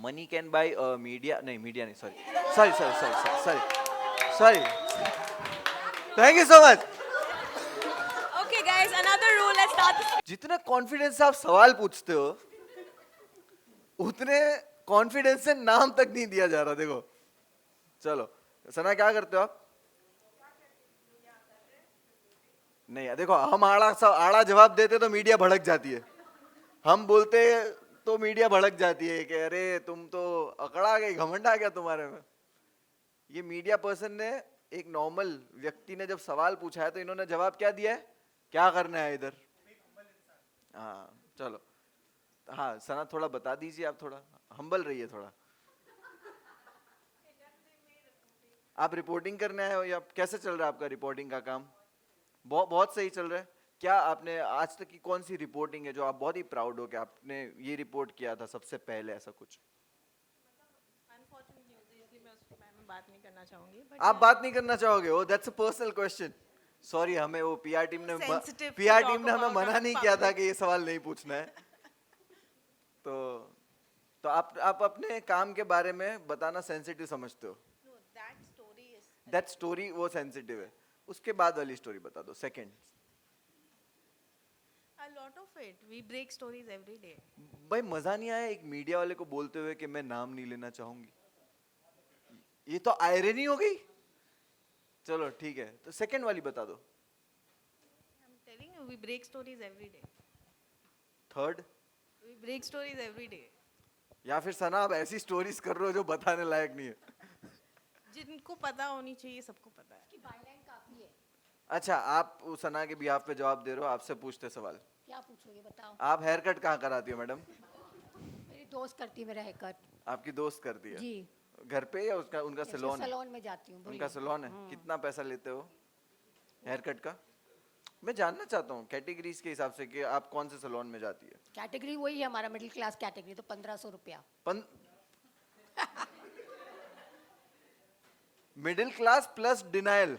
Money can by media, नहीं media नहीं, sorry thank you so much. Okay, guys, another rule. Let's start this. जितना confidence से आप सवाल पूछते हो उतने कॉन्फिडेंस से नाम तक नहीं दिया जा रहा। देखो चलो सना क्या करते हो आप? नहीं देखो, हम आड़ा जवाब देते तो मीडिया भड़क जाती है, हम बोलते तो मीडिया भड़क जाती है कि अरे तुम तो अकड़ा गए, घमंड आ गया तुम्हारे में। ये मीडिया पर्सन ने, एक नॉर्मल व्यक्ति ने जब सवाल पूछा है तो इन्होंने जवाब क्या दिया है, क्या करना है इधर। हाँ चलो, हाँ सना थोड़ा बता दीजिए, आप थोड़ा हम्बल रहिए थोड़ा। आप रिपोर्टिंग करने आए हो या कैसे चल रहा है आपका रिपोर्टिंग का काम? बहुत सही चल रहा है। क्या आपने आज तक की कौन सी रिपोर्टिंग है जो आप बहुत ही प्राउड हो कि आपने ये रिपोर्ट किया था सबसे पहले, ऐसा कुछ? Unfortunate news है, इसलिए मैं उसके बारे में बात नहीं करना चाहूंगी। But आप बात नहीं करना चाहोगे? ओ that's a personal question. Sorry, हमें वो पीआर टीम ने Sensitive to PR talk team ने हमें about मना on नहीं किया था public. कि ये सवाल नहीं पूछना है। तो आप अपने काम के बारे में बताना सेंसिटिव समझते हो? No, that story is. That story वो सेंसिटिव है, उसके बाद वाली स्टोरी बता दो। Second, A lot of it. We break stories every day. भाई मजा नहीं आया एक मीडिया वाले को बोलते हुए कि मैं नाम नहीं लेना चाहूंगी? ये तो आयरनी हो गई। चलो ठीक है, तो सेकंड वाली बता दो। I'm telling you, we break stories every day. Third, We break stories every day. या फिर सना आप ऐसी स्टोरीज कर रहे हो जो बताने लायक नहीं है। जिनको पता होनी चाहिए, सबको पता है. की बायलाइन काफी है। अच्छा, आप उस सना के बिहाफ पे जवाब दे रहे हो, आपसे पूछते सवाल। क्या पूछोगे बताओ? आप हेयर कट कहाँ कराती हो मैडम? मेरी दोस्त करती है मेरा हेयर कट। आपकी दोस्त करती है? जी। घर पे या उसका उनका सैलून है? सैलून में जाती हूँ। उनका सैलून है। कितना पैसा लेते हो हेयर कट का? मैं जानना चाहता हूँ कैटेगरीज के हिसाब से कि आप कौन से सैलून में जाती है। कैटेगरी वही है हमारा, मिडिल क्लास कैटेगरी, तो 1500 रुपया। Middle class plus denial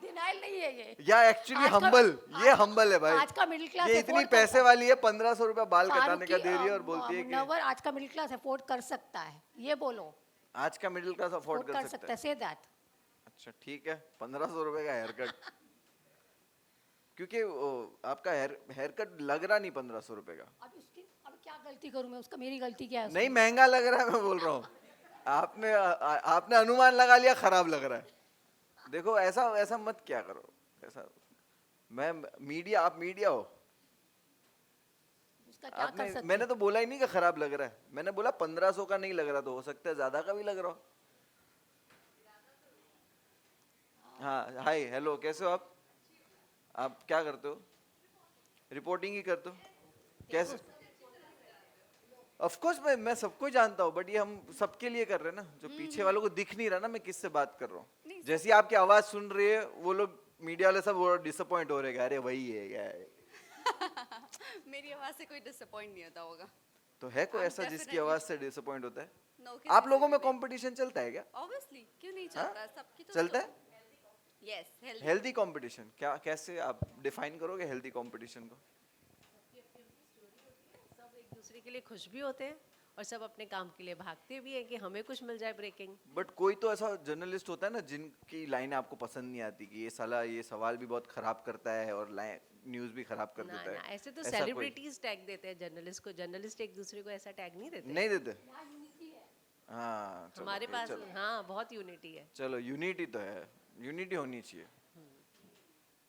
denial नहीं है ये। या एक्चुअली आज का- हम्बल, ये हम्बल है भाई। आज का मिडिल क्लास ये इतनी पैसे वाली है, 1500 रुपया बाल कटाने का दे रही है और बोलती है कि नवर आज का मिडिल क्लास अफोर्ड कर सकता है, ये बोलो। आज का मिडिल क्लास अफोर्ड कर सकता है। Say that. अच्छा ठीक है, 1500 रुपए का हेयर कट। क्योंकि आपका हेयर कट लग रहा नहीं 1500 रुपए का। अब क्या गलती करूं मैं, उसका मेरी गलती क्या है? नहीं महंगा लग रहा है, मैं बोल रहा हूँ। आपने अनुमान लगा लिया खराब लग रहा है। देखो ऐसा मत क्या करो, ऐसा मैं मीडिया, आप मीडिया हो। उसका क्या कर सकते? मैंने तो बोला ही नहीं कि खराब लग रहा है, मैंने बोला 1500 का नहीं लग रहा, तो हो सकता है ज्यादा का भी लग रहा हो। हाँ हाय हेलो, कैसे हो आप क्या करते हो? रिपोर्टिंग ही करते हो? कैसे? ऑफ कोर्स मैं सबको जानता हूँ, बट ये हम सबके लिए कर रहे हैं ना, जो पीछे वालों को दिख नहीं रहा ना मैं किससे बात कर रहा हूँ। जैसी आपकी आवाज सुन रही है वो लोग मीडिया वाले सब डिसअपॉइंट हो रहे हैं, अरे वही है क्या है। मेरी आवाज से कोई डिसअपॉइंट नहीं होता होगा। तो है कोई I'm ऐसा जिसकी definitely- आवाज से डिसअपॉइंट होता है? No, आप लोगों में कंपटीशन चलता है क्या? ऑब्वियसली क्यों नहीं हाँ? चलता, सबकी तो चलता है? Yes, healthy. हेल्दी कंपटीशन क्या, कैसे आप डिफाइन करोगे हेल्दी कंपटीशन को? सब एक दूसरे के लिए खुश भी होते हैं और सब अपने काम के लिए भागते भी हैं कि हमें कुछ मिल जाए ब्रेकिंग। बट कोई तो ऐसा जर्नलिस्ट होता है ना जिनकी लाइनें आपको पसंद नहीं आती कि ये सवाल भी बहुत खराब करता है और न्यूज़ भी खराब कर ना देता ना, है। ऐसे तो ऐसा कोई? सेलिब्रिटीज टैग देते हैं जर्नलिस्ट को, जर्नलिस्ट एक दूसरे को ऐसा टैग नहीं देते। नहीं देते? हाँ चलो, हमारे ठीक, पास चलो। हाँ बहुत यूनिटी है। चलो यूनिटी तो है, यूनिटी होनी चाहिए।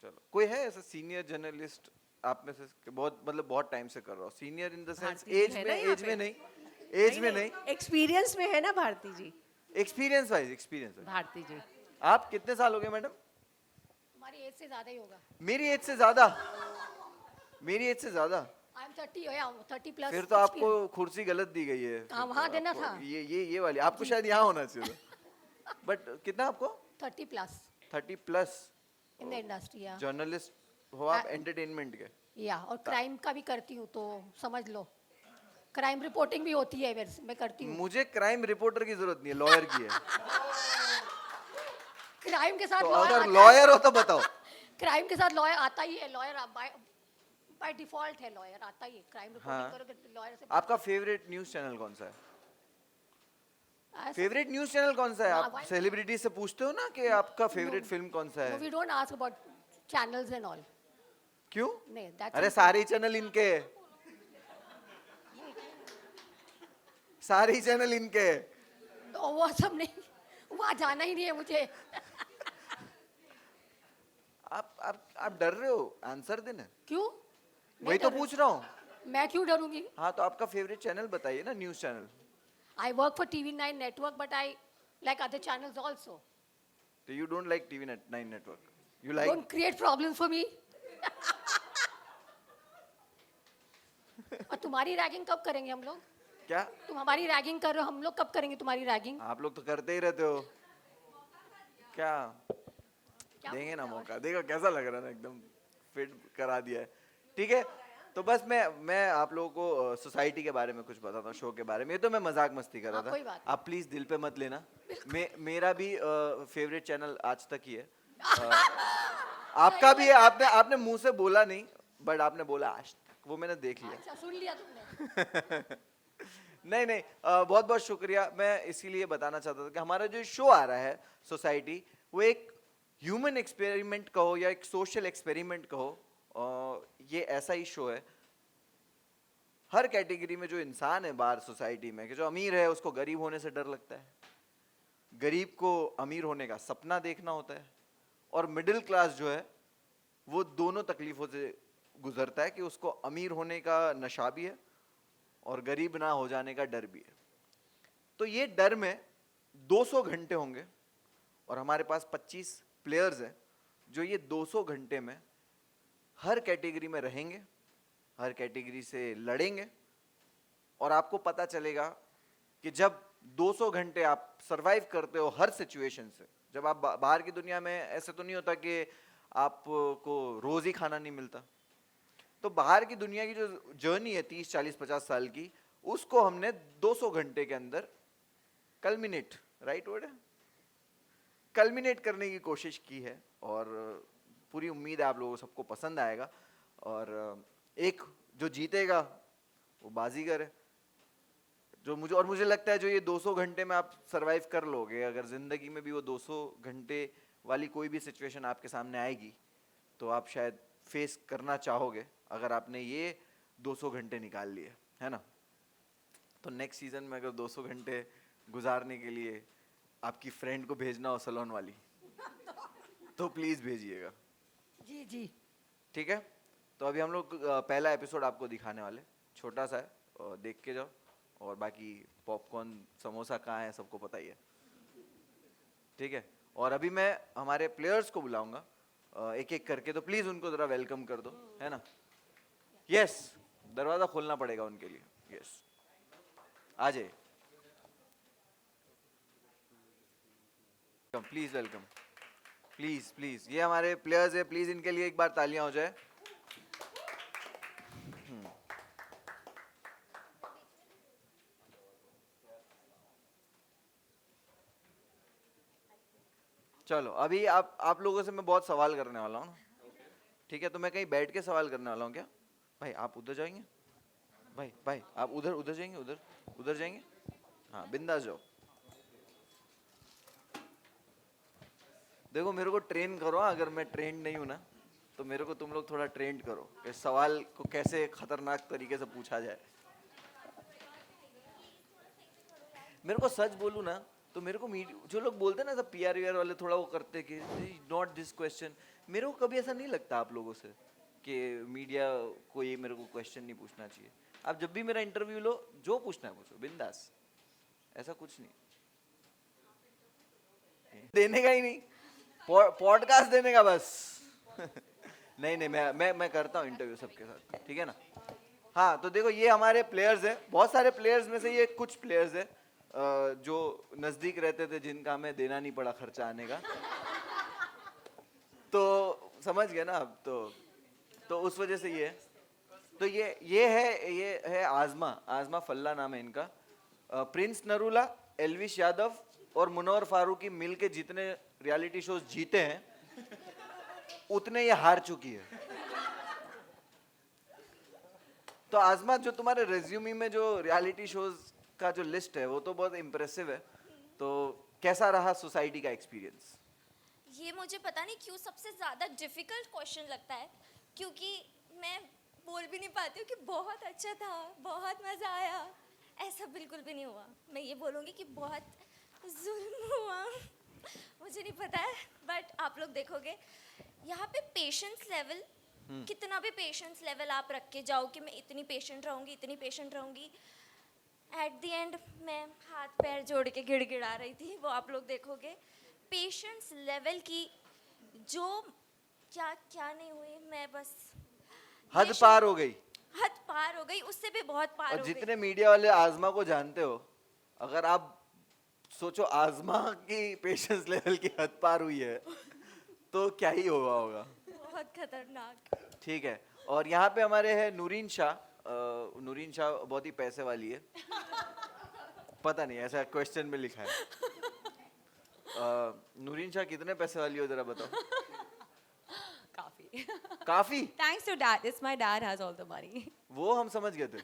चलो कोई है ऐसा सीनियर जर्नलिस्ट आप में से कि बहुत मतलब बहुत टाइम से कर रहा हो? Senior in the sense Bharti ji age है में, ना यहाँ एज में पे? नहीं, एज में नहीं, एक्सपीरियंस में है ना Bharti ji. Experience wise, experience wise. Bharti ji आप कितने साल हो गए मैडम? हमारी एज से ज्यादा ही होगा। मेरी एज से ज्यादा? मेरी एज से ज्यादा? I am 30 plus. फिर तो आपको कुर्सी गलत दी गई है। हाँ, फिर वहाँ तो देना आपको था। ये वाली आपको शायद यहाँ होना चाहिए था। बट कितना आपको? 30 plus 30 plus in the industry. या जर्नलिस्ट हो आप एंटरटेनमेंट के? या और क्राइम का भी करती हूँ, तो समझ लो क्राइम रिपोर्टिंग भी होती है मेरे से, मैं करती हूँ। मुझे क्राइम रिपोर्टर की जरूरत नहीं है, लॉयर की है। क्राइम के साथ तो लॉयर अगर आता लॉयर हो तो बताओ। क्राइम के साथ लॉयर आता ही है। लॉयर बाय डिफॉल्ट है, लॉयर आता ही है। क्राइम हाँ। रिपोर्टिंग करोगे तो लॉयर से। आपका फेवरेट न्यूज चैनल कौन सा है? फेवरेट न्यूज चैनल कौन सा है? हाँ, आप why- सेलिब्रिटी से पूछते हो ना कि आपका फेवरेट फिल्म कौन सा No, है? we don't ask about channels and all. क्यों? नहीं, that's अरे it. सारे चैनल इनके हैं। सारे चैनल इनके हैं। तो वो सब नहीं, वहाँ जाना ही नहीं है मुझे। आप डर रहे हो? आंसर देना। क्यों? वही तो पूछ रहा हूँ। मैं क्यों डरूंगी? हाँ तो आपका फेवरेट चैनल बताइए ना, news channel. I work for TV9 network, but I like other channels also. तो you don't like TV9 network. You like? Don't create problems for me. और तुम्हारी रैगिंग कब करेंगे हम लोग? क्या? तुम हमारी रैगिंग कर रहे हो, हम लोग कब करेंगे तुम्हारी रैगिंग? आप लोग तो करते ही रहते हो। क्या? क्या देंगे ना बोलते हो? मौका। देखो कैसा लग रहा है ना, एकदम फिट करा दिया है। ठीक है, तो बस मैं आप लोगों को सोसाइटी के बारे में कुछ बताता हूँ, शो के बारे में। ये तो मैं मजाक मस्ती कर रहा हाँ, कोई बात था, आप प्लीज दिल पे मत लेना। मेरा भी फेवरेट चैनल आज तक ही है। आपका भी है। आपने मुंह से बोला नहीं, बट आपने बोला आज तक, वो मैंने देख लिया। अच्छा, सुन लिया तुमने। नहीं, बहुत बहुत शुक्रिया। मैं इसीलिए बताना चाहता था कि हमारा जो शो आ रहा है सोसाइटी, वो एक ह्यूमन एक्सपेरिमेंट कहो या एक सोशल एक्सपेरिमेंट कहो, ये ऐसा ही शो है। हर कैटेगरी में जो इंसान है बाहर सोसाइटी में, कि जो अमीर है उसको गरीब होने से डर लगता है, गरीब को अमीर होने का सपना देखना होता है, और मिडिल क्लास जो है वो दोनों तकलीफों से गुजरता है कि उसको अमीर होने का नशा भी है और गरीब ना हो जाने का डर भी है। तो ये डर में 200 घंटे होंगे और हमारे पास 25 प्लेयर्स हैं जो ये 200 घंटे में हर कैटेगरी में रहेंगे, हर कैटेगरी से लड़ेंगे, और आपको पता चलेगा कि जब 200 घंटे आप सरवाइव करते हो हर सिचुएशन से। जब आप बाहर की दुनिया में ऐसे तो नहीं होता कि आपको रोज ही खाना नहीं मिलता। तो बाहर की दुनिया की जो जर्नी है 30, 40, 50 साल की, उसको हमने 200 घंटे के अंदर कल्मिनेट, राइट वर्ड है, कल्मिनेट करने की कोशिश की है। और पूरी उम्मीद है आप लोगों को सबको पसंद आएगा, और एक जो जीतेगा वो बाजीगर है। जो मुझे लगता है जो ये 200 घंटे में आप सरवाइव कर लोगे, अगर जिंदगी में भी वो 200 घंटे वाली कोई भी सिचुएशन आपके सामने आएगी तो आप शायद फेस करना चाहोगे, अगर आपने ये 200 घंटे निकाल लिए, है ना। तो नेक्स्ट सीजन में अगर 200 घंटे गुजारने के लिए आपकी फ्रेंड को भेजना हो सलोन वाली, तो प्लीज भेजिएगा। जी जी। ठीक है, तो अभी हम लोग पहला एपिसोड आपको दिखाने वाले, छोटा सा है, और देख के जाओ। और बाकी पॉपकॉर्न समोसा कहाँ है सबको पता ही है। ठीक है, और अभी मैं हमारे प्लेयर्स को बुलाऊंगा एक एक करके, तो प्लीज उनको जरा वेलकम कर दो, है ना। यस, दरवाजा खोलना पड़ेगा उनके लिए। यस, आ जाइए, प्लीज वेलकम, प्लीज प्लीज। ये हमारे प्लेयर्स है, प्लीज इनके लिए एक बार तालियां हो जाए। चलो, अभी आप लोगों से मैं बहुत सवाल करने वाला हूँ ना, ठीक है। तो मैं कहीं बैठ के सवाल करने वाला हूँ क्या? भाई आप उधर जाएंगे, भाई आप उधर जाएंगे, उधर जाएंगे, हाँ बिंदास जाओ। देखो मेरे को ट्रेन करो, अगर मैं ट्रेन नहीं हूँ ना तो मेरे को तुम लोग थोड़ा ट्रेन करो कि सवाल को कैसे खतरनाक तरीके से पूछा जाए। मेरे को सच बोलूँ ना तो मेरे को जो लोग बोलते हैं ना सब पीआर वाले थोड़ा वो करते कि नॉट दिस क्वेश्चन, मेरे को कभी ऐसा नहीं लगता आप लोगों से कि मीडिया को ये मेरे को क्वेश्चन नहीं पूछना चाहिए। आप जब भी मेरा इंटरव्यू लो, जो पूछना है पूछो बिंदास, ऐसा कुछ नहीं। देने का ही नहीं, पॉडकास्ट देने का बस। नहीं मैं करता हूँ इंटरव्यू सबके साथ, ठीक है ना। हाँ तो देखो ये हमारे प्लेयर्स हैं, बहुत सारे प्लेयर्स में से ये कुछ प्लेयर्स हैं जो नजदीक रहते थे, जिनका हमें देना नहीं पड़ा खर्चा आने का। तो समझ गए ना अब। तो उस वजह से ये, तो ये है आजमा फल्ला नाम है इनका। प्रिंस नरूला, एल्विश यादव और मुनव्वर फारूकी मिल के जितने रियलिटी शोज जीते हैं उतने ये हार चुकी है। तो आजमा, जो तुम्हारे रेज्यूमी में जो रियलिटी शोज का जो लिस्ट है वो तो बहुत इम्प्रेसिव है, तो कैसा रहा सोसाइटी का एक्सपीरियंस? ये मुझे पता नहीं क्यों सबसे ज़्यादा डिफ़िकल्ट क्वेश्चन लगता है, क्योंकि मैं बोल भी नहीं पाती हूँ कि बहुत अच्छा था, बहुत मज़ा आया। ऐसा बिल्कुल भी नहीं हुआ। मैं ये बोलूँगी कि बहुत जुल्म हुआ। मुझे नहीं पता है, बट आप लोग देखोगे यहाँ पे पेशेंस लेवल, कितना भी पेशेंस लेवल आप रख के जाओ कि मैं इतनी पेशेंट रहूँगी, इतनी पेशेंट रहूँगी, एट द एंड मैं हाथ पैर जोड़ के गिड़गिड़ा रही थी। वो आप लोग देखोगे पेशेंस लेवल की जो क्या क्या नहीं हुई। मैं बस हद patient- पार हो गई। हद पार हो गई, उससे भी बहुत पार और हो जितने गई। मीडिया वाले आजमा को जानते हो, अगर आप सोचो आजमा की पेशेंस लेवल की हद पार हुई है तो क्या ही हुआ होगा। बहुत खतरनाक। ठीक है, और यहाँ पे हमारे है नूरीन शाह। नूरीन शाह बहुत ही पैसे वाली है। पता नहीं, ऐसा क्वेश्चन में लिखा है। नूरीन शाह कितने पैसे वाली हो, जरा बताओ। काफी. काफी? Thanks to dad. It's my dad has all the money. वो हम समझ गए थे,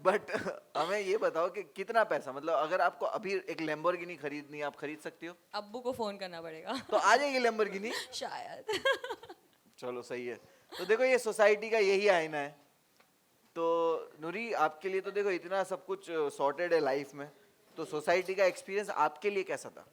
बट हमें ये बताओ कि कितना पैसा, मतलब अगर आपको अभी एक लैम्बोर्गिनी खरीदनी है, आप खरीद सकती हो? अब्बू को फोन करना पड़ेगा. तो आ जाएगी लैम्बोर्गिनी। शायद. चलो सही है। तो देखो ये सोसाइटी का यही आईना है। तो नूरी, आपके लिए तो देखो इतना सब कुछ सॉर्टेड है लाइफ में, तो सोसाइटी का एक्सपीरियंस आपके लिए कैसा था?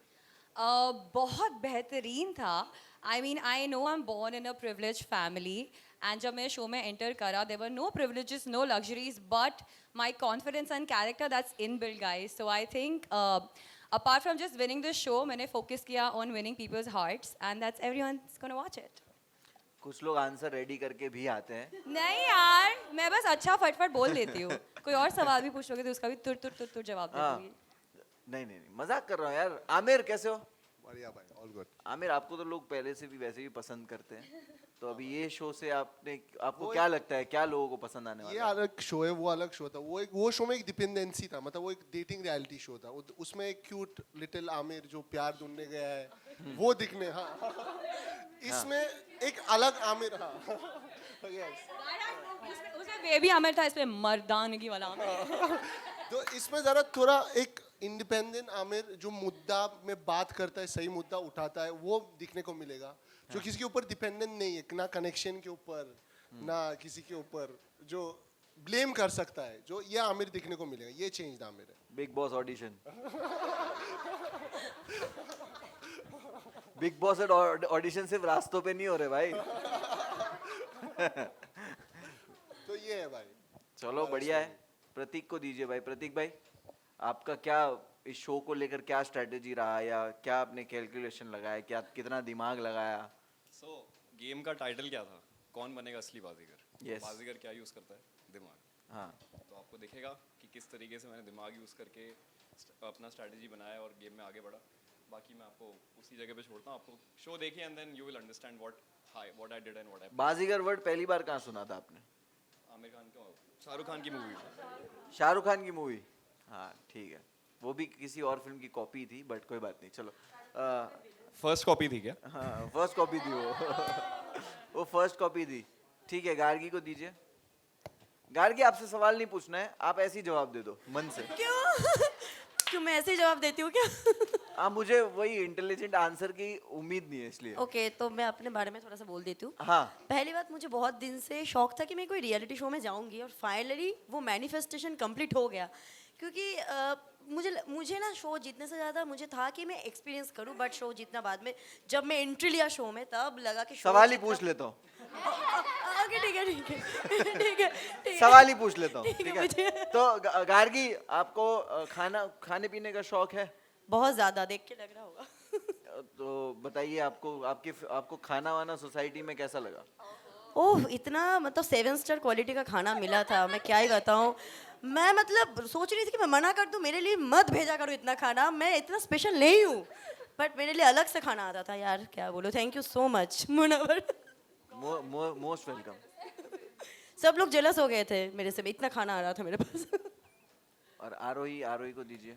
बहुत बेहतरीन था. I mean I know I am born in a privilege family and जब मैं शो में एंटर करा there were no privileges no luxuries but my confidence and character that's in build guys. So I think apart from just winning this show मैंने focus किया on winning people's hearts and that's everyone's gonna watch it. कुछ लोग answer ready करके भी आते हैं। नहीं यार, मैं बस अच्छा फटफट बोल देती हूँ. कोई और सवाल भी पूछोगे तो उसका भी तुर तुर तुर तुर जवाब दे हाँ। दूंगी. नहीं, मजाक कर रहा हूँ यार। आमिर कैसे हो? बढ़िया भाई, ऑल गुड। आमिर, आपको तो लोग पहले से भी वैसे भी पसंद करते हैं, तो अभी ये शो से आपको क्या लगता है, क्या लोगों को पसंद आने ये वाला है? अलग शो है, वो अलग शो था। वो शो में एक डिपेंडेंसी था, मतलब वो एक डेटिंग रियलिटी शो था। उसमें एक क्यूट लिटिल आमिर जो प्यार ढूंढने गया है वो दिखने, हाँ। इसमें एक अलग आमिर, हाँ। Yes. उसमें बेबी आमिर था, इसमें मर्दानगी वाला आमिर. तो इसमें जरा थोड़ा एक इंडिपेंडेंट आमिर जो मुद्दा में बात करता है, सही मुद्दा उठाता है, वो दिखने को मिलेगा। जो किसी के ऊपर डिपेंडेंट नहीं है, ना कनेक्शन के ऊपर, ना किसी के ऊपर जो ब्लेम कर सकता है, जो ये आमिर दिखने को मिलेगा। ये चेंज आमिर है। Big boss audition. Big boss audition सिर्फ रास्तों पे नहीं हो रहे भाई। तो ये है भाई। चलो बढ़िया है। प्रतीक को दीजिए भाई। प्रतीक भाई, आपका क्या इस शो को लेकर क्या स्ट्रेटेजी रहा, या क्या आपने कैलकुलेशन लगाया, क्या कितना दिमाग लगाया? सो गेम का टाइटल क्या था? कौन बनेगा असली बाजीगर? Yes. बाजीगर क्या यूज़ करता है? दिमाग. हाँ, तो आपको दिखेगा कि किस तरीके से मैंने दिमाग यूज़ करके अपना स्ट्रैटेजी बनाया और गेम में आगे बढ़ा. बाकी मैं आपको उसी जगह पे छोड़ता हूँ. आपको शो देखिए and then you will understand what I did and what I. Baazigar word पहली बार कहाँ सुना था आपने? आमिर खान का, शाहरुख खान की मूवी. शाहरुख खान की मूवी? हाँ ठीक है, वो भी किसी और फिल्म की कॉपी थी, बट कोई बात नहीं। चलो फर्स्ट कॉपी थी क्या? हाँ, फर्स्ट कॉपी थी वो फर्स्ट कॉपी थी। ठीक है, गार्गी को दीजिए। गार्गी, आपसे सवाल नहीं पूछना है, आप ऐसे ही जवाब दे दो मन से। क्यों मैं ऐसे ही जवाब देती हूँ क्या? हाँ, मुझे वही इंटेलिजेंट आंसर की उम्मीद नहीं है, इसलिए। ओके, तो मैं अपने बारे में थोड़ा सा बोल देती हूँ। हाँ, पहली बात, मुझे बहुत दिन से शौक था कि मैं कोई रियलिटी शो में जाऊंगी और फाइनली वो मैनिफेस्टेशन कंप्लीट हो गया। क्योंकि मुझे ना शो जीतने से ज़्यादा मुझे था कि मैं एक्सपीरियंस करूँ, बट शो जीतना बाद में। जब मैं एंट्री लिया शो में तब लगा कि सवाल ही पूछ लेता हूँ। ओके ठीक है ठीक है ठीक है ठीक है। सवाल ही पूछ लेता हूँ, ठीक है, ठीक है? मुझे- तो गार्गी, आपको खाने पीने का शौक है? बहुत ज़्यादा, देख के लग रहा होगा। तो बताइए, आपको खाना वाना सोसाइटी में कैसा लगा? ओह, इतना मतलब 7 स्टार क्वालिटी का खाना मिला था, मैं क्या ही बताऊँ। मैं मतलब सोच रही थी कि मैं मना कर दूँ, मेरे लिए मत भेजा करो इतना खाना, मैं इतना स्पेशल नहीं हूँ, बट मेरे लिए अलग से खाना आता था यार, क्या बोलो। Thank you so much Munawar. Most welcome. सब लोग जेलस हो गए थे मेरे से, इतना खाना आ रहा था मेरे पास। और आरोही को दीजिए।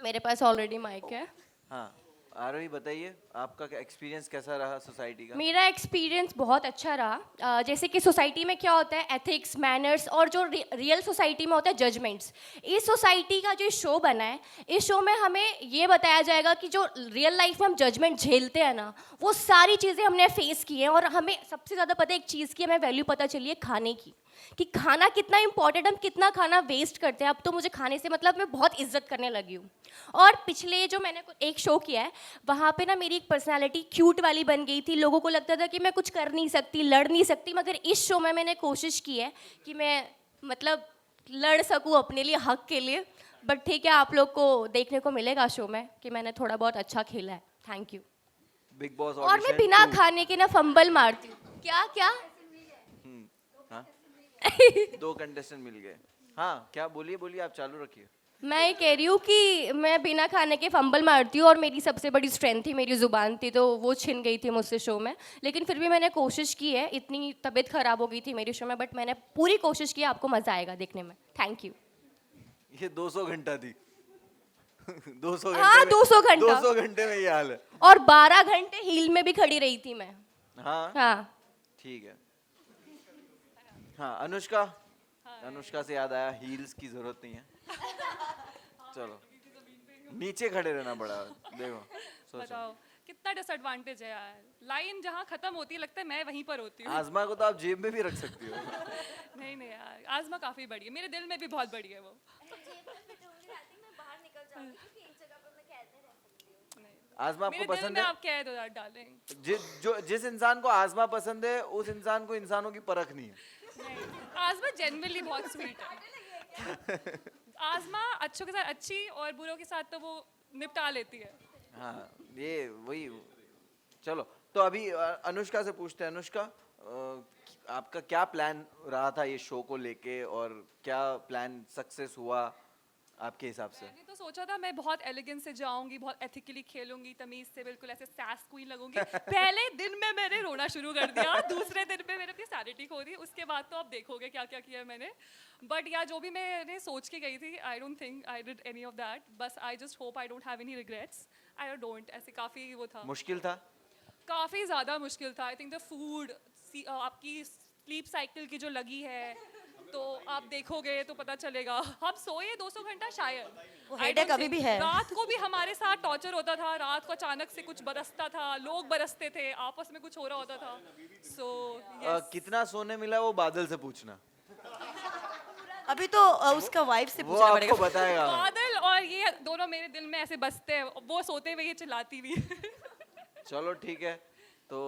मेरे पास ऑलरेडी माइक है। हाँ, आरोही बताइए आपका एक्सपीरियंस कैसा रहा सोसाइटी का? मेरा एक्सपीरियंस बहुत अच्छा रहा। जैसे कि सोसाइटी में क्या होता है, एथिक्स, मैनर्स, और जो रियल सोसाइटी में होता है जजमेंट्स। इस सोसाइटी का जो शो बना है, इस शो में हमें ये बताया जाएगा कि जो रियल लाइफ में हम जजमेंट झेलते हैं ना, वो सारी चीज़ें हमने फेस की हैं। और हमें सबसे ज़्यादा पता है एक चीज़ की, हमें वैल्यू पता चली है खाने की, कि खाना कितना इंपॉर्टेंट, हम कितना खाना वेस्ट करते हैं। अब तो मुझे खाने से मतलब मैं बहुत इज्जत करने लगी हूँ। और पिछले जो मैंने एक शो किया है, वहाँ पे ना मेरी एक पर्सनालिटी क्यूट वाली बन गई थी। लोगों को लगता था कि मैं कुछ कर नहीं सकती, लड़ नहीं सकती, मगर इस शो में मैंने कोशिश की है कि मैं मतलब लड़ सकूँ अपने लिए, हक के लिए। बट ठीक है, आप लोग को देखने को मिलेगा शो में कि मैंने थोड़ा बहुत अच्छा खेला है। Thank you. बिग बॉस और मैं बिना खाने के ना फंबल मारती हूँ। क्या क्या? हाँ 2 कंटेस्टेंट मिल गए। हाँ क्या, बोलिए बोलिए, आप चालू रखिए। मैं ये कह रही हूँ कि मैं बिना खाने के फंबल मारती हूँ, और मेरी सबसे बड़ी स्ट्रेंथ थी मेरी ज़ुबान थी, तो वो छिन गई थी मुझसे शो में। लेकिन फिर भी मैंने कोशिश की है। इतनी तबीयत ख़राब हो गई थी मेरी शो में, बट मैंने पूरी कोशिश की। आपको मज़ा आएगा देखने में। Thank you. ये 200 घंटा थी 200 घंटे हाँ, में- 200 घंटा। 200 घंटे में ये हाल है। और 12 घंटे हील में भी खड़ी रही थी मैं। हाँ हाँ। ठीक है। हाँ अनुष्का, अनुष्का से याद आया, हील्स की जरूरत नहीं है। चलो नीचे खड़े रहना पड़ा, देखो सोचो। बताओ कितना डिसएडवांटेज है यार। लाइन जहाँ खत्म होती है लगता है मैं वहीं पर होती हूँ। आजमा को तो आप जेब में भी रख सकती हो। नहीं नहीं यार, आजमा काफी बड़ी है, मेरे दिल में भी बहुत बड़ी है वो। आजमा आपको मेरे दिल पसंद में है? आप कह दो यार डार्लिंग। जिस इंसान को आजमा पसंद है, उस इंसान को इंसानों की परख नहीं है। आजमा जेन्युइनली बहुत स्वीट है। आजमा अच्छों के साथ अच्छी और बुरों के साथ तो वो निपटा लेती है। हाँ ये वही। चलो तो अभी अनुष्का से पूछते हैं। अनुष्का, आपका क्या प्लान रहा था ये शो को लेके, और क्या प्लान सक्सेस हुआ आपके हिसाब से? मैंने तो सोचा था मैं बहुत एलिगेंस से जाऊंगी, बहुत एथिकली खेलूंगी, तमीज से बिल्कुल ऐसे सैस क्वीन लगूंगी। पहले दिन में मैंने रोना शुरू कर दिया, दूसरे दिन में मैंने अपनी सैनिटी खो दी। उसके बाद तो आप देखोगे क्या क्या किया मैंने। बट या जो भी मैंने सोच के गई थी, I don't think I did any of that. बस I just hope I don't have any regrets. I don't, ऐसे काफ़ी वो था, मुश्किल था? काफ़ी ज़्यादा मुश्किल था। आई थिंक द फूड, आपकी स्लीप साइकिल की जो लगी है, तो आप देखोगे तो पता चलेगा। हम सोए 200 घंटा शायद, वो हेडेक अभी भी है। रात को भी हमारे साथ टॉर्चर होता था। रात को अचानक से कुछ बरसता था, लोग बरसते थे, आपस में कुछ हो रहा होता था। सो कितना सोने मिला वो बादल से पूछना, अभी तो उसका वाइफ से वो पूछना आपको पड़ेगा। बताएगा। बादल और ये दोनों मेरे दिल में ऐसे बसते हैं, वो सोते हुए ये चिल्लाती भी। चलो ठीक है, तो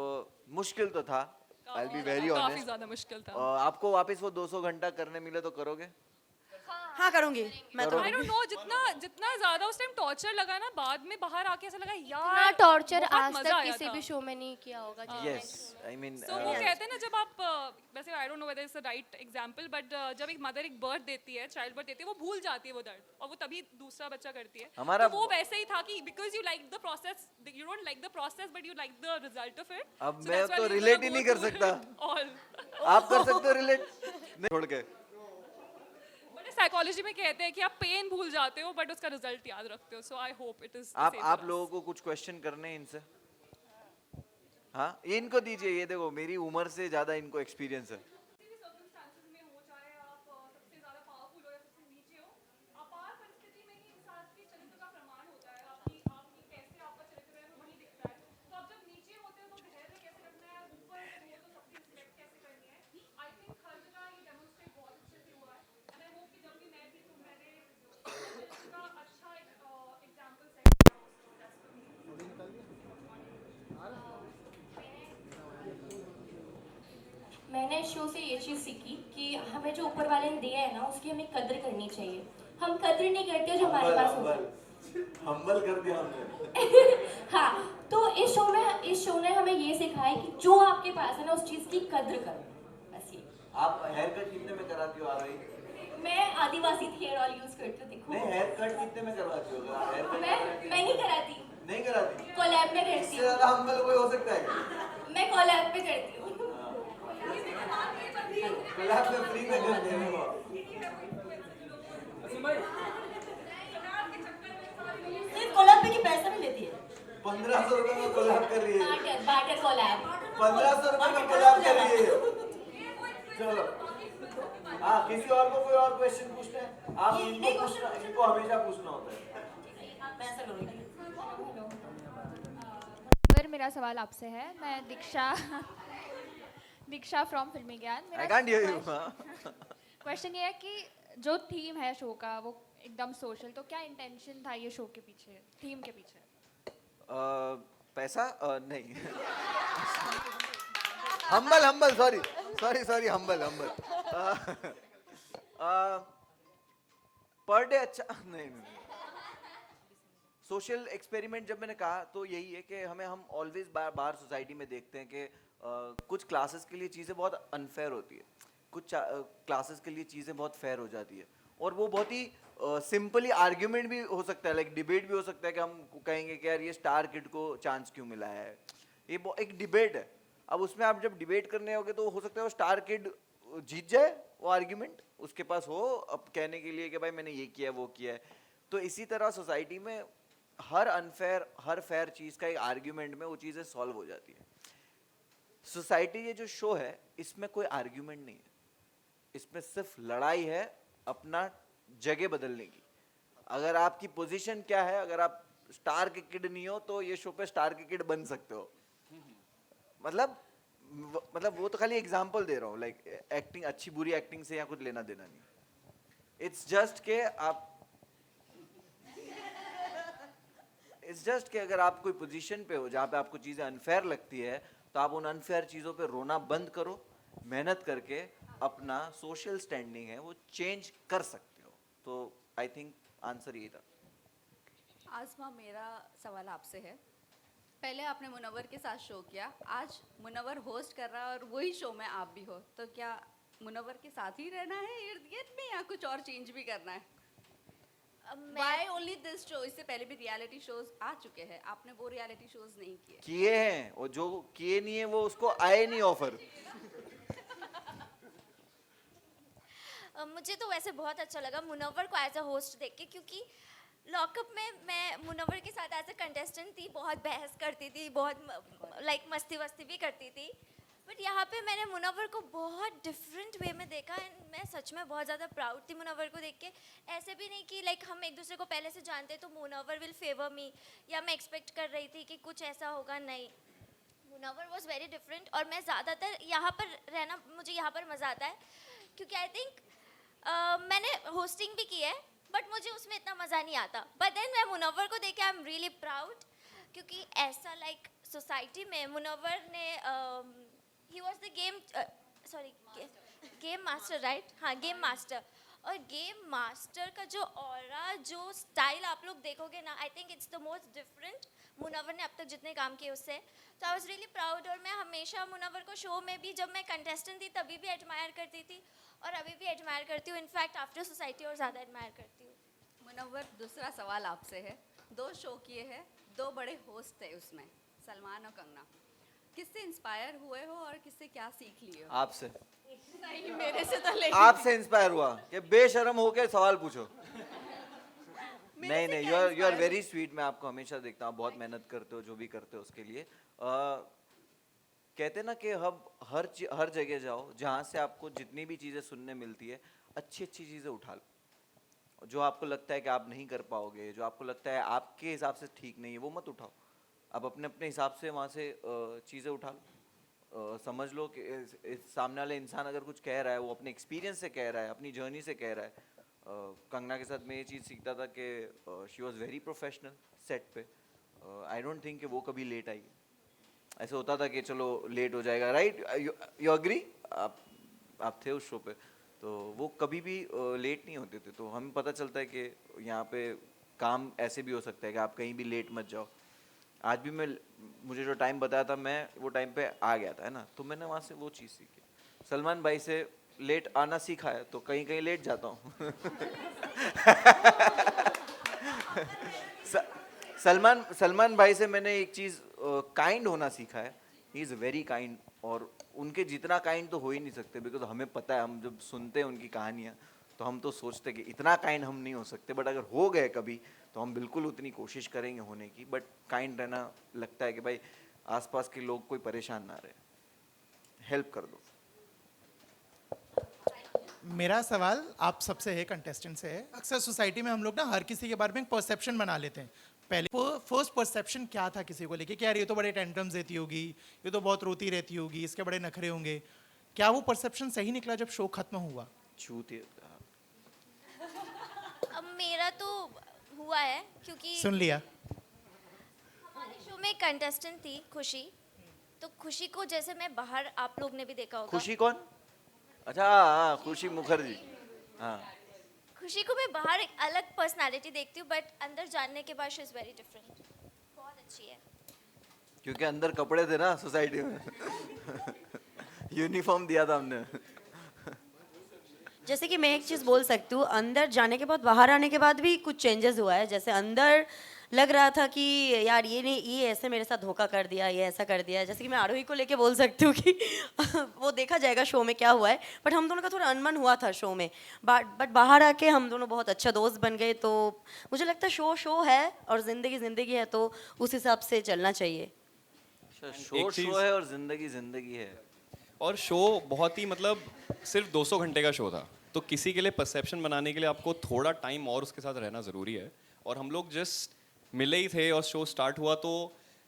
मुश्किल तो था, I'll be very काफी honest। ज्यादा मुश्किल था। आपको वापस वो 200 घंटा करने मिले तो करोगे? हाँ करूंगी मैं तो। आई डोंट नो, जितना ज्यादा उस टाइम टॉर्चर लगा ना, बाद में बाहर आके ऐसा लगा इतना यार टॉर्चर बहुत आज मजा तक आया किसी था। भी शो में नहीं किया होगा। यस आई मीन So वो कहते हैं ना, जब आप वैसे I don't know whether it's the right example, but जब एक मदर एक बर्थ देती है, चाइल्ड बर्थ देती है, वो भूल जाती है वो दर्द, और वो तभी दूसरा बच्चा करती है। हमारा- तो वो वैसे ही था कि because you like the process, you don't like the process but you like the result of it. अब मैं तो relate ही नहीं कर सकता। आप कर सकते हो रिलेट? नहीं छोड़ के। बट साइकोलॉजी में कहते हैं कि आप पेन भूल जाते हो बट उसका रिजल्ट याद रखते हो। सो आई होप इट इज आप लोगों को कुछ क्वेश्चन करने हैं इनसे? हाँ इनको दीजिए, ये देखो मेरी उम्र से ज्यादा इनको एक्सपीरियंस है। मैंने शो से ये चीज़ सीखी कि हमें जो ऊपर वाले ने दिया है ना, उसकी हमें कद्र करनी चाहिए। हम कद्र नहीं करते जो हमारे पास होता है। हम्बल कर दिया हमने। हाँ, तो इस शो ने हमें ये सिखाया कि जो आपके पास है ना, उस चीज़ की कद्र करो। बस ये। आप हेयर कट कितने में कराती हो आ रही? मैं आदिवासी हेयर ऑयल यूज करती हूँ, देखो। नहीं हेयर कट कितने में करवाती हो? अगर हेयर कट मैं नहीं कराती, नहीं कराती? कोलैब में करती इससे हूँ। ज्यादा हम्बल कोई हो सकता है? मैं कोलैब में करती हूँ। कोलैब में फ्री में कर देने को। सिर्फ कोलैब पे की पैसा भी लेती है। 1500 रुपए में कोलैब कर रही है, बार्टर कोलैब 1500 रुपए में कोलैब कर रही है। चलो हाँ, किसी और को कोई और क्वेश्चन पूछना है? आप इनको पूछना, इनको हमेशा पूछना होता है। सर मेरा सवाल आपसे है। मैं दीक्षा दीक्षा फ्रॉम फिल्मी ज्ञान। I can't hear you. Question ये है कि जो थीम है शो का वो एकदम सोशल, तो क्या इंटेंशन था ये शो के पीछे, थीम के पीछे? पैसा नहीं। Humble sorry humble per day अच्छा नहीं। सोशल एक्सपेरिमेंट जब मैंने कहा तो यही है कि हम ऑलवेज बाहर सोसाइटी में देखते हैं कि कुछ क्लासेस के लिए चीज़ें बहुत अनफेयर होती है, कुछ क्लासेस के लिए चीज़ें बहुत फेयर हो जाती है, और वो बहुत ही सिंपली आर्ग्यूमेंट भी हो सकता है, लाइक डिबेट भी हो सकता है कि हम कहेंगे कि यार ये स्टार किड को चांस क्यों मिला है, ये एक डिबेट है। अब उसमें आप जब डिबेट करने होगे तो हो सकता है वो स्टार किड जीत जाए, वो आर्ग्यूमेंट उसके पास हो अब कहने के लिए कि भाई मैंने ये किया वो किया है। तो इसी तरह सोसाइटी में हर अनफेयर हर फेयर चीज़ का एक आर्ग्यूमेंट में वो चीज़ें सॉल्व हो जाती है। सोसाइटी ये जो शो है इसमें कोई आर्ग्यूमेंट नहीं है, इसमें सिर्फ लड़ाई है अपना जगह बदलने की। अगर आपकी पोजीशन क्या है, अगर आप स्टार के किड नहीं हो तो ये शो पे स्टार के किड बन सकते हो। मतलब वो तो खाली एग्जांपल दे रहा हूँ, लाइक एक्टिंग अच्छी बुरी एक्टिंग से या कुछ लेना देना नहीं। इट्स जस्ट के अगर आप कोई पोजीशन पे हो जहाँ पे आपको चीज़ें अनफेयर लगती है तो आप उन अनफेयर चीज़ों पे रोना बंद करो, मेहनत करके अपना सोशल स्टैंडिंग है वो चेंज कर सकते हो। तो आई थिंक आंसर यही था। आसमा, मेरा सवाल आपसे है। पहले आपने मुनव्वर के साथ शो किया, आज मुनव्वर होस्ट कर रहा है और वही शो में आप भी हो, तो क्या मुनव्वर के साथ ही रहना है इर्द गिर्द में या कुछ और चेंज भी करना है? Why only this show? इससे पहले भी रियलिटी शोज आ चुके हैं, आपने वो रियलिटी शोज नहीं किए हैं, और जो किए नहीं है वो उसको आए नहीं ऑफर। मुझे तो वैसे बहुत अच्छा लगा मुनव्वर को एज अ होस्ट देख के, क्योंकि लॉकअप में मैं मुनव्वर के साथ एज अ कंटेस्टेंट थी, बहुत बहस करती थी, बहुत लाइक मस्ती वस्ती भी करती थी, बट यहाँ पे मैंने मुनव्वर को बहुत डिफरेंट वे में देखा एंड मैं सच में बहुत ज़्यादा प्राउड थी मुनव्वर को देख के। ऐसे भी नहीं कि लाइक हम एक दूसरे को पहले से जानते तो मुनव्वर विल फेवर मी, या मैं एक्सपेक्ट कर रही थी कि कुछ ऐसा होगा, नहीं। मुनव्वर वॉज वेरी डिफरेंट, और मैं ज़्यादातर यहाँ पर रहना, मुझे यहाँ पर मज़ा आता है क्योंकि आई थिंक मैंने होस्टिंग भी की है बट मुझे उसमें इतना मज़ा नहीं आता, बट देन मैं मुनव्वर को देख के आई एम रियली प्राउड, क्योंकि ऐसा लाइक सोसाइटी में मुनव्वर ने he was the game master, right? हाँ, गेम मास्टर। और गेम मास्टर का जो ऑरा, जो स्टाइल आप लोग देखोगे ना, I think it's the most different Munawar ने अब तक जितने काम किए उससे। तो आई वॉज रियली प्राउड, और मैं हमेशा मुनव्वर को शो में भी, जब मैं कंटेस्टेंट थी तभी भी एडमायर करती थी और अभी भी एडमायर करती हूँ, इनफैक्ट आफ्टर सोसाइटी और ज़्यादा एडमायर करती हूँ। मुनव्वर, दूसरा सवाल आपसे है। 2 शो किए हैं, 2 बड़े होस्ट थे उसमें, सलमान और कंगना। किससे इंस्पायर हुए हो और किससे क्या सीख लिए हो? आपसे। नहीं, मेरे से तो नहीं। आपसे इंस्पायर हुआ कि बेशर्म होके सवाल पूछो। नहीं, यू आर वेरी स्वीट। मैं आपको हमेशा देखता हूँ, बहुत मेहनत करते हो, जो भी करते हो उसके लिए। कहते ना कि हर जगह जाओ जहाँ से आपको जितनी भी चीज़ें सुनने मिलती है, अच्छी अच्छी चीज़ें उठा लो। जो आपको लगता है कि आप नहीं कर पाओगे, जो आपको लगता है आपके हिसाब से ठीक नहीं है, वो मत उठाओ। आप अपने अपने हिसाब से वहाँ से चीज़ें उठा लो। समझ लो कि सामने वाले इंसान अगर कुछ कह रहा है, वो अपने एक्सपीरियंस से कह रहा है, अपनी जर्नी से कह रहा है। कंगना के साथ मैं ये चीज़ सीखता था कि she was very professional set पे। आई डोंट थिंक कि वो कभी लेट आई। ऐसे होता था कि चलो लेट हो जाएगा, राइट? You agree? आप थे उस शो पे, तो वो कभी भी लेट नहीं होते थे। तो हमें पता चलता है कि यहाँ पे काम ऐसे भी हो सकता है कि आप कहीं भी लेट मत जाओ। आज भी मुझे जो टाइम बताया था, मैं वो टाइम पे आ गया था, है ना? तो मैंने वहाँ से वो चीज़ सीखी। सलमान भाई से लेट आना सीखा है, तो कहीं कहीं लेट जाता हूँ। सलमान भाई से मैंने एक चीज़ काइंड होना सीखा है। ही इज़ वेरी काइंड, और उनके जितना काइंड तो हो ही नहीं सकते, बिकॉज हमें पता है, हम जब सुनते हैं उनकी कहानियाँ तो हम तो सोचते कि इतना काइंड हम नहीं हो सकते, बट अगर हो गए कभी तो हम बिल्कुल उतनी कोशिश करेंगे होने की, बट काइंड रहना लगता है कि भाई आसपास के लोग कोई परेशान ना रहे, हेल्प कर दो। मेरा सवाल आप सबसे है, कंटेस्टेंट से है। अक्सर सोसाइटी में हम लोग ना हर किसी के बारे में एक परसेप्शन बना लेते हैं। पहले फर्स्ट परसेप्शन क्या था किसी को लेके कि यार ये तो बड़े टेंट्रम्स देती होगी, ये तो बहुत रोती रहती होगी, इसके बड़े नखरे होंगे। क्या वो परसेप्शन सही निकला जब शो खत्म हुआ? अब मेरा तो हुआ है क्योंकि सुन लिया। हमारे शो में एक कंटेस्टेंट थी खुशी, तो खुशी को जैसे मैं बाहर, आप लोग ने भी देखा होगा, खुशी कौन? अच्छा हाँ, खुशी मुखर्जी। हाँ, खुशी को मैं बाहर एक अलग पर्सनालिटी देखती हूँ, बट अंदर जानने के बाद शी इज वेरी डिफरेंट, बहुत अच्छी है। क्योंकि अंदर कपड़े थे ना सोसाइटी में। यूनिफॉर्म दिया था हमने। जैसे कि मैं एक चीज़ बोल सकती हूँ, अंदर जाने के बाद बाहर आने के बाद भी कुछ चेंजेस हुआ है। जैसे अंदर लग रहा था कि यार ये नहीं, ये ऐसे मेरे साथ धोखा कर दिया, ये ऐसा कर दिया। जैसे कि मैं आरोही को लेके बोल सकती हूँ कि वो देखा जाएगा शो में क्या हुआ है, बट हम दोनों का थोड़ा अनबन हुआ था शो में, बट बाहर आके हम दोनों बहुत अच्छा दोस्त बन गए। तो मुझे लगता है शो है और ज़िंदगी ज़िंदगी है, तो उस हिसाब से चलना चाहिए। शो है और जिंदगी जिंदगी है। और शो बहुत ही मतलब सिर्फ 200 घंटे का शो था, तो किसी के लिए परसेप्शन बनाने के लिए आपको थोड़ा टाइम और उसके साथ रहना ज़रूरी है। और हम लोग जस्ट मिले ही थे और शो स्टार्ट हुआ, तो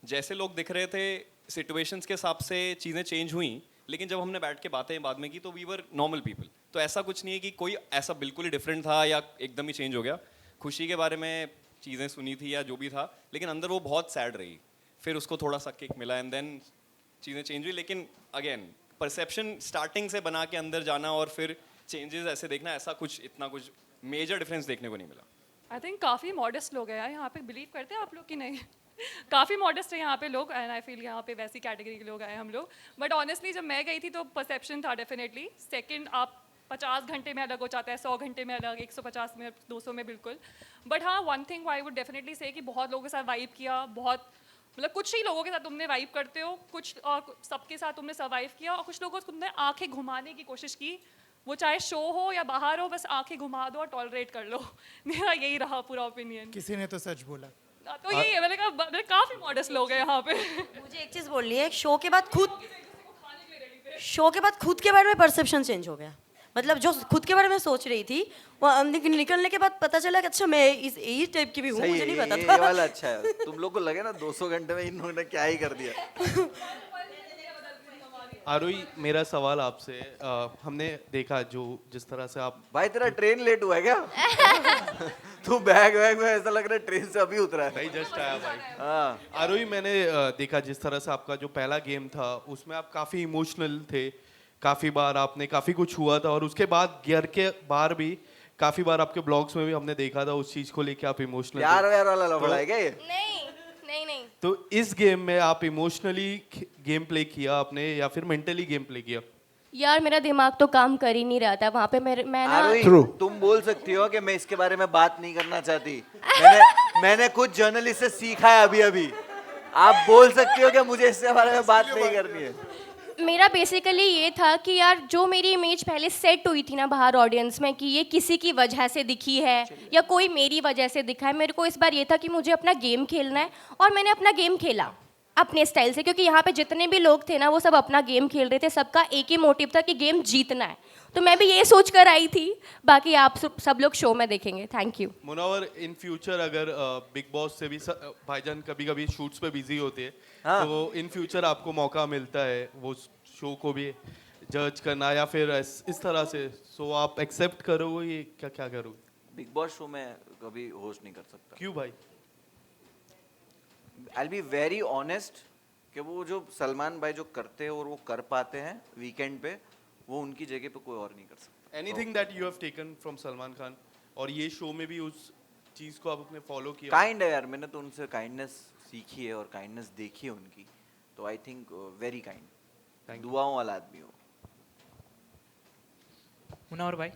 जैसे लोग दिख रहे थे सिचुएशंस के हिसाब से चीज़ें चेंज हुई, लेकिन जब हमने बैठ के बातें बाद में की तो वी वर नॉर्मल पीपल। तो ऐसा कुछ नहीं है कि कोई ऐसा बिल्कुल ही डिफरेंट था या एकदम ही चेंज हो गया। खुशी के बारे में चीज़ें सुनी थी या जो भी था, लेकिन अंदर वो बहुत सैड रही। फिर उसको थोड़ा सा किक मिला एंड देन चीज़ें चेंज हुई। लेकिन अगेन परसेप्शन स्टार्टिंग से बना के अंदर जाना और फिर चेंजेस ऐसे देखना, ऐसा कुछ इतना कुछ मेजर डिफरेंस देखने को नहीं मिला। आई थिंक काफ़ी मॉडेस्ट लोग हैं यार यहाँ पे, बिलीव करते हैं आप लोग कि नहीं? काफ़ी मॉडेस्ट है यहाँ पे लोग, एंड आई फील यहाँ पे वैसी कैटेगरी के लोग आए हम लोग। बट ऑनेस्टली जब मैं गई थी तो परसेप्शन था डेफिनेटली, सेकंड आप 50 घंटे में अलग हो जाता है, 100 घंटे में अलग, 150 में, 200 में बिल्कुल। बट हाँ, one thing I would definitely से कि बहुत लोगों के साथ वाइब किया, बहुत मतलब कुछ ही लोगों के साथ तुमने वाइब करते हो, कुछ और सबके साथ तुमने सर्वाइव किया, और कुछ लोगों को तुमने आंखें घुमाने की कोशिश की, वो चाहे शो हो या बाहर हो, बस आंखें घुमा दो और टॉलरेट कर लो। मेरा यही रहा पूरा ओपिनियन। किसी ने तो सच बोला। तो यही है, मैंने कहा काफ़ी मॉडेस्ट लोग हैं यहाँ पे। मुझे एक चीज़ बोलनी है, शो के बाद खुद के बारे में परसेप्शन चेंज हो गया। मतलब जो खुद के बारे में सोच रही थी, वो निकलने के बाद पता चला कि अच्छा मैं इस टाइप की भी हूँ, मुझे नहीं पता था। ये वाला अच्छा है। तुम लोग को लगे ना 200 घंटे में इन्होंने क्या ही कर दिया। आरोही, मेरा सवाल आपसे, हमने देखा जो जिस तरह से आप, भाई तेरा ट्रेन लेट हुआ है क्या? तू बैग में ऐसा लग रहा है ट्रेन से अभी उतरा है। भाई जस्ट आया भाई। हाँ आरोही, मैंने देखा जिस तरह से आपका जो पहला गेम था उसमें आप काफ़ी इमोशनल थे, काफ़ी बार आपने काफ़ी कुछ हुआ था, और उसके बाद गियर के बाहर भी काफ़ी बार आपके ब्लॉग्स में भी हमने देखा था उस चीज़ को लेके आप इमोशनल प्यार व्यार वाला लफड़ा है क्या ये? नहीं। तो इस गेम में आप इमोशनली गेम प्ले किया आपने या फिर मेंटली गेम प्ले किया? यार मेरा दिमाग तो काम कर ही नहीं रहा था वहाँ पे। मैं ना आरोही, तुम बोल सकती हो कि मैं इसके बारे में बात नहीं करना चाहती। मैंने कुछ जर्नलिस्ट से सीखा है अभी। आप बोल सकती हो कि मुझे इसके बारे में बात नहीं करनी है। मेरा बेसिकली ये था कि यार जो मेरी इमेज पहले सेट हुई थी ना बाहर ऑडियंस में कि ये किसी की वजह से दिखी है या कोई मेरी वजह से दिखा है, मेरे को इस बार ये था कि मुझे अपना गेम खेलना है, और मैंने अपना गेम खेला अपने स्टाइल से, क्योंकि यहाँ पे जितने भी लोग थे ना वो सब अपना गेम खेल रहे थे, सबका एक ही मोटिव था कि गेम जीतना है। तो मैं भी ये सोच कर आई थी, बाकी आप सब लोग शो में देखेंगे। Thank you. Munawar, in future अगर बिग बॉस से भी भाईजान कभी कभी शूट्स पे बिजी होते हैं, हाँ। तो इन फ्यूचर आपको मौका मिलता है वो शो को भी जज करना या फिर इस तरह से, सो आप एक्सेप्ट करोगे क्या करोगे? बिग बॉस शो में कभी होस्ट नहीं कर सकता। क्यों भाई? आई बी वेरी ऑनेस्ट कि वो जो सलमान भाई जो करते हैं और वो कर पाते हैं वीकेंड पे, वो उनकी जगह पे कोई और नहीं कर सकता। Anything that you have taken from Salman Khan, और ये शो में भी उस चीज को आप अपने फॉलो किया? काइंड है यार, मैंने तो उनसे काइंडनेस सीखी है और काइंडनेस देखी है उनकी, तो आई थिंक वेरी काइंड, दुआओं वाला आदमी हो। मुनव्वर भाई,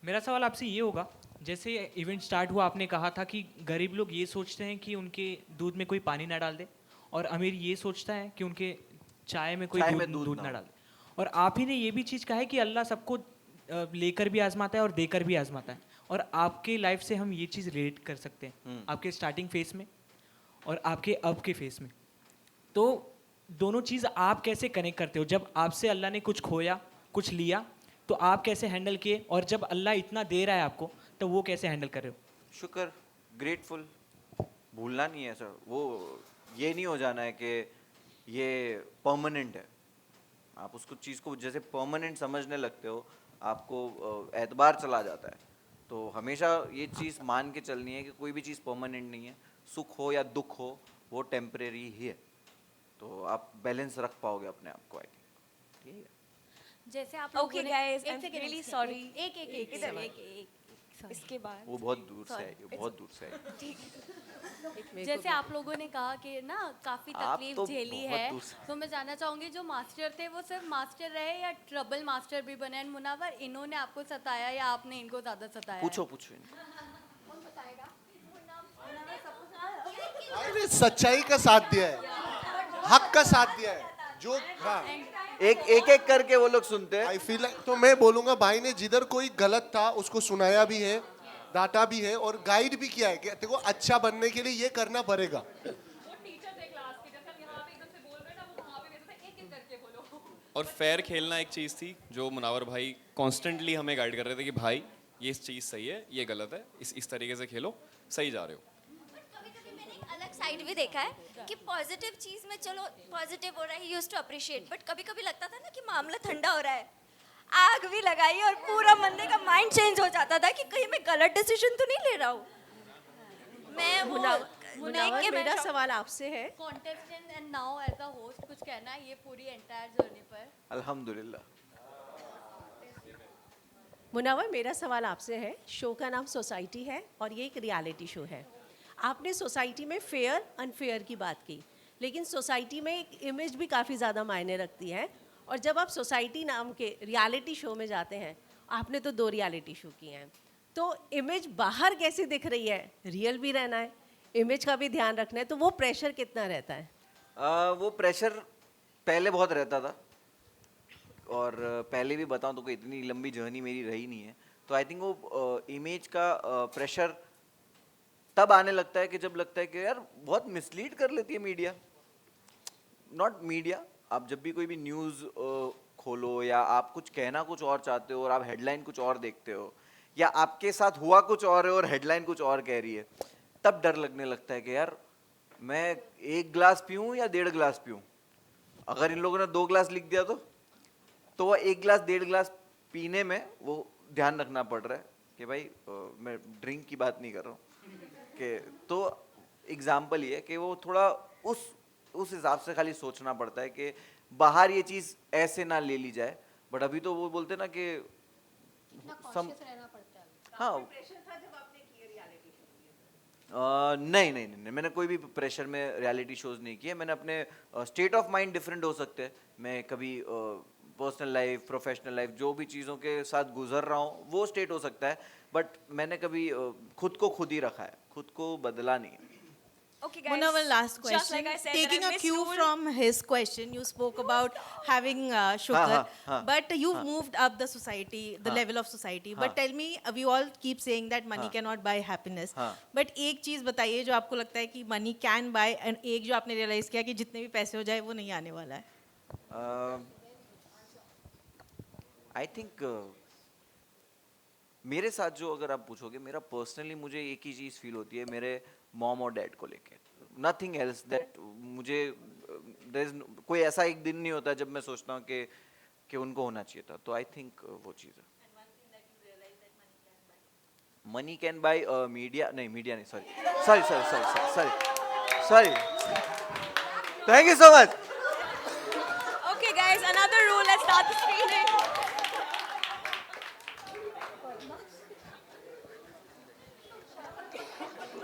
मेरा सवाल आपसे ये होगा, जैसे इवेंट स्टार्ट हुआ आपने कहा था कि गरीब लोग ये सोचते हैं कि उनके दूध में कोई पानी ना डाल दे, और अमीर ये सोचता है कि उनके चाय में कोई दूध ना डाल दे, और आप ही ने ये भी चीज़ कहा है कि अल्लाह सबको लेकर भी आजमाता है और देकर भी आजमाता है, और आपके लाइफ से हम ये चीज़ रिलेट कर सकते हैं आपके स्टार्टिंग फेस में और आपके अब के फेस में। तो दोनों चीज़ आप कैसे कनेक्ट करते हो? जब आपसे अल्लाह ने कुछ खोया, कुछ लिया, तो आप कैसे हैंडल किए, और जब अल्लाह इतना दे रहा है आपको तो वो कैसे हैंडल कर रहे हो? शुक्र, ग्रेटफुल, भूलना नहीं है सर। वो ये नहीं हो जाना है कि ये परमानेंट है। आप उसको चीज़ को जैसे परमानेंट समझने लगते हो, आपको एतबार चला जाता है। तो हमेशा ये चीज़ मान के चलनी है कि कोई भी चीज़ परमानेंट नहीं है। सुख हो या दुख हो, वो टेम्परेरी ही है। तो आप बैलेंस रख पाओगे अपने आप को, आई थिंक। ठीक है, जैसे आप Okay, guys, I'm really sorry. एक इसके बाद वो बहुत दूर से आई, वो बहुत दूर से आई। जैसे आप लोगों ने कहा कि ना काफी आप तकलीफ तो झेली बहुत है, दूर से- तो मैं जानना चाहूंगी जो मास्टर थे वो सिर्फ मास्टर रहे या ट्रबल मास्टर भी बने? एंड मुनावर, इन्होंने आपको सताया या आपने इनको ज्यादा सताया? पूछो पूछो इनको। अरे सच्चाई का साथ दिया है, हक का साथ दिया है। जो हाँ, एक करके वो लोग सुनते हैं। आई फील तो मैं बोलूंगा भाई ने जिधर कोई गलत था उसको सुनाया भी है, डांटा भी है और गाइड भी किया है कि देखो अच्छा बनने के लिए ये करना पड़ेगा। और फेयर खेलना एक चीज़ थी जो मुनावर भाई कॉन्स्टेंटली हमें गाइड कर रहे थे कि भाई ये चीज़ सही है, ये गलत है, इस तरीके से खेलो, सही जा रहे हो। कभी-कभी मैंने एक अलग साइड भी देखा है कि पॉजिटिव चीज में चलो पॉजिटिव हो रहा है, यूज्ड टू अप्रिशिएट, बट कभी-कभी लगता था ना कि मामला ठंडा हो रहा है, आग भी लगाई और पूरा बंदे का माइंड चेंज हो जाता था कि कहीं मैं गलत डिसीजन तो नहीं ले रहा हूँ। मैं वो मुनावर, के मेरा सवाल आपसे है, contestant and now as a host कुछ कहना है ये पूरी एंटायर जर्नी पर? अल्हम्दुलिल्लाह। मुनावर मेरा सवाल आपसे है। शो का नाम सोसाइटी है और ये एक रियलिटी शो है। आपने सोसाइटी में फेयर अनफेयर की बात की, लेकिन सोसाइटी में एक इमेज भी काफ़ी ज़्यादा मायने रखती है। और जब आप सोसाइटी नाम के रियलिटी शो में जाते हैं, आपने तो 2 रियलिटी शो किए हैं, तो इमेज बाहर कैसे दिख रही है? रियल भी रहना है, इमेज का भी ध्यान रखना है, तो वो प्रेशर कितना रहता है? वो प्रेशर पहले बहुत रहता था, और पहले भी बताऊं तो कोई इतनी लंबी जर्नी मेरी रही नहीं है। तो आई थिंक वो इमेज का प्रेशर तब आने लगता है कि जब लगता है कि यार बहुत मिसलीड कर लेती है मीडिया। नॉट मीडिया, आप जब भी कोई भी न्यूज़ खोलो या आप कुछ कहना कुछ और चाहते हो और आप हेडलाइन कुछ और देखते हो, या आपके साथ हुआ कुछ और है और हेडलाइन कुछ और कह रही है, तब डर लगने लगता है कि यार मैं 1 गिलास पीऊँ या 1.5 गिलास पीऊँ। अगर इन लोगों ने 2 गिलास लिख दिया तो वो 1 गिलास 1.5 गिलास पीने में वो ध्यान रखना पड़ रहा है कि भाई मैं ड्रिंक की बात नहीं कर रहा हूँ कि। तो एग्जाम्पल ये है कि वो थोड़ा उस हिसाब से खाली सोचना पड़ता है कि बाहर ये चीज़ ऐसे ना ले ली जाए। बट अभी तो वो बोलते ना कि हाँ नहीं नहीं नहीं मैंने कोई भी प्रेशर में रियलिटी शोज नहीं किए। मैंने अपने स्टेट ऑफ माइंड डिफरेंट हो सकते हैं। मैं कभी पर्सनल लाइफ, प्रोफेशनल लाइफ, जो भी चीज़ों के साथ गुजर रहा हूँ वो स्टेट हो सकता है, बट मैंने कभी खुद को खुद ही रखा है, खुद को बदला नहीं है। Okay, guys. Munawar, last Just question. like I said, Taking that I a miss cue you. from his question, you spoke about having sugar, हाँ. but you've moved up the society, the level of society. But tell me, we all keep saying that money cannot buy happiness. But एक चीज बताइए जो आपको लगता है कि money can buy, and एक जो आपने realize किया कि जितने भी पैसे हो जाए वो नहीं आने वाला है. आई थिंक मेरे साथ जो अगर आप पूछोगे, मेरा पर्सनली मुझे एक ही चीज़ फील होती है मेरे मॉम और डैड को लेके, नथिंग एल्स। दैट मुझे कोई ऐसा एक दिन नहीं होता जब मैं सोचता हूँ कि उनको होना चाहिए था। तो आई थिंक वो चीज़ है। मनी कैन बाय मीडिया नहीं, sorry thank you so much. Okay, guys, another rule. Let's start the screening.